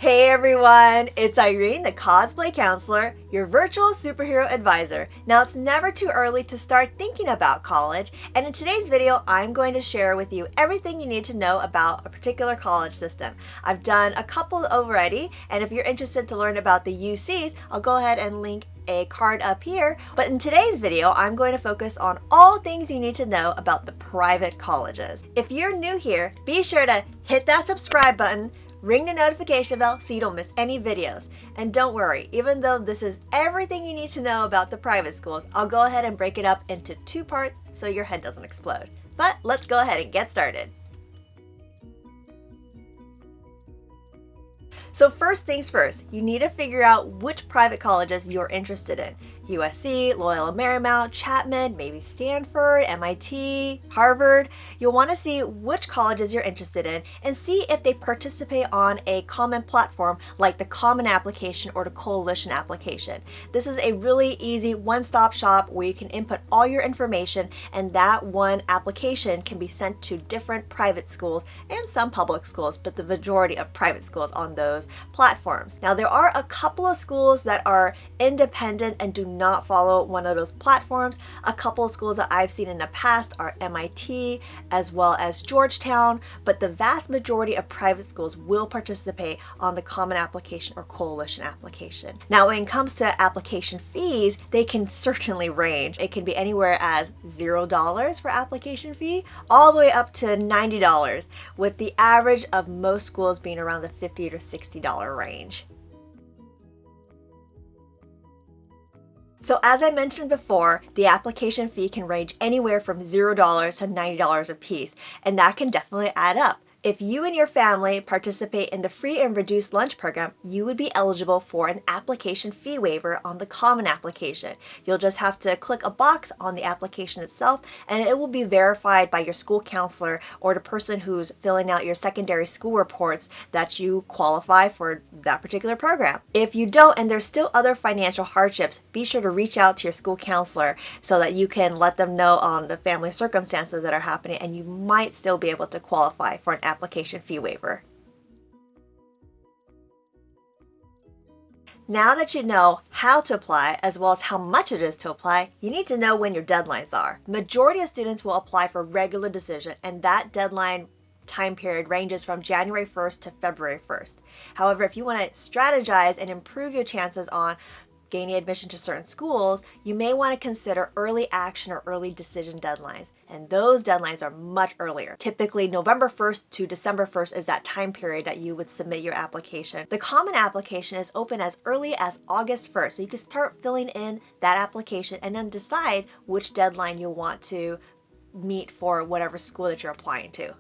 Hey everyone, it's Irene, the cosplay counselor, your virtual superhero advisor. Now it's never too early to start thinking about college, and in today's video, I'm going to share with you everything you need to know about a particular college system. I've done a couple already, and if you're interested to learn about the UCs, I'll go ahead and link a card up here. But in today's video, I'm going to focus on all things you need to know about the private colleges. If you're new here, be sure to hit that subscribe button, ring the notification bell so you don't miss any videos. And don't worry, even though this is everything you need to know about the private schools, I'll go ahead and break it up into two parts so your head doesn't explode. But let's go ahead and get started. So first things first, you need to figure out which private colleges you're interested in. USC, Loyola Marymount, Chapman, maybe Stanford, MIT, Harvard. You'll want to see which colleges you're interested in and see if they participate on a common platform like the Common Application or the Coalition Application. This is a really easy one-stop shop where you can input all your information, and that one application can be sent to different private schools and some public schools, but the majority of private schools on those platforms. Now there are a couple of schools that are independent and do not follow one of those platforms. A couple of schools that I've seen in the past are MIT as well as Georgetown, but the vast majority of private schools will participate on the Common Application or Coalition Application. Now when it comes to application fees, they can certainly range. It can be anywhere as $0 for application fee all the way up to $90, with the average of most schools being around the $50 to $60 range. So as I mentioned before, the application fee can range anywhere from $0 to $90 a piece, and that can definitely add up. If you and your family participate in the free and reduced lunch program, you would be eligible for an application fee waiver on the Common Application. You'll just have to click a box on the application itself, and it will be verified by your school counselor or the person who's filling out your secondary school reports that you qualify for that particular program. If you don't and there's still other financial hardships, be sure to reach out to your school counselor so that you can let them know on the family circumstances that are happening, and you might still be able to qualify for an application fee waiver. Now that you know how to apply as well as how much it is to apply, you need to know when your deadlines are. Majority of students will apply for regular decision, and that deadline time period ranges from January 1st to February 1st. However, if you want to strategize and improve your chances on gaining admission to certain schools, you may want to consider early action or early decision deadlines. And those deadlines are much earlier. Typically, November 1st to December 1st is that time period that you would submit your application. The Common Application is open as early as August 1st. So you can start filling in that application and then decide which deadline you want to meet for whatever school that you're applying to.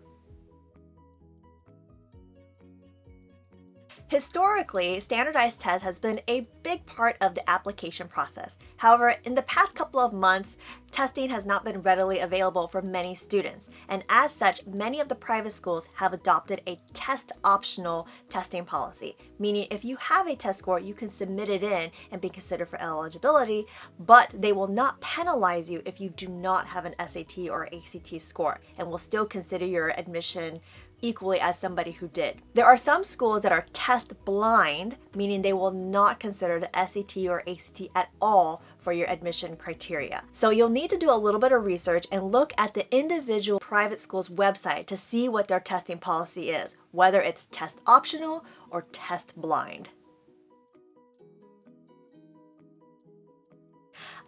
Historically, standardized tests has been a big part of the application process. However, in the past couple of months, testing has not been readily available for many students, and as such, many of the private schools have adopted a test-optional testing policy, meaning if you have a test score, you can submit it in and be considered for eligibility, but they will not penalize you if you do not have an SAT or ACT score, and will still consider your admission equally as somebody who did. There are some schools that are test blind, meaning they will not consider the SAT or ACT at all for your admission criteria. So you'll need to do a little bit of research and look at the individual private school's website to see what their testing policy is, whether it's test optional or test blind.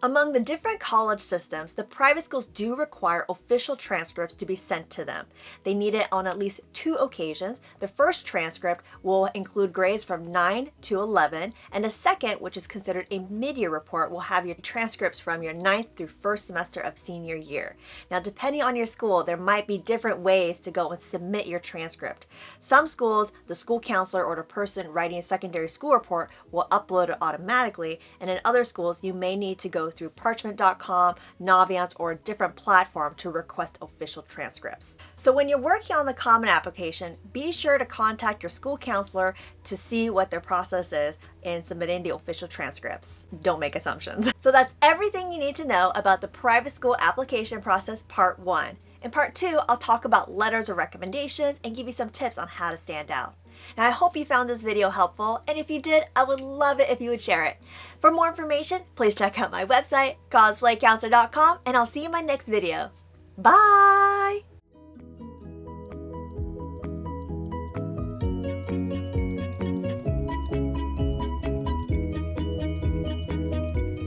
Among the different college systems, the private schools do require official transcripts to be sent to them. They need it on at least 2 occasions. The first transcript will include grades from 9 to 11, and the second, which is considered a mid-year report, will have your transcripts from your 9th through 1st semester of senior year. Now, depending on your school, there might be different ways to go and submit your transcript. Some schools, the school counselor or the person writing a secondary school report will upload it automatically, and in other schools, you may need to go through Parchment.com, Naviance, or a different platform to request official transcripts. So when you're working on the Common Application, be sure to contact your school counselor to see what their process is in submitting the official transcripts. Don't make assumptions. So that's everything you need to know about the private school application process, part 1. In part 2, I'll talk about letters of recommendations and give you some tips on how to stand out. Now, I hope you found this video helpful, and if you did, I would love it if you would share it. For more information, please check out my website, cosplaycounselor.com, and I'll see you in my next video. Bye!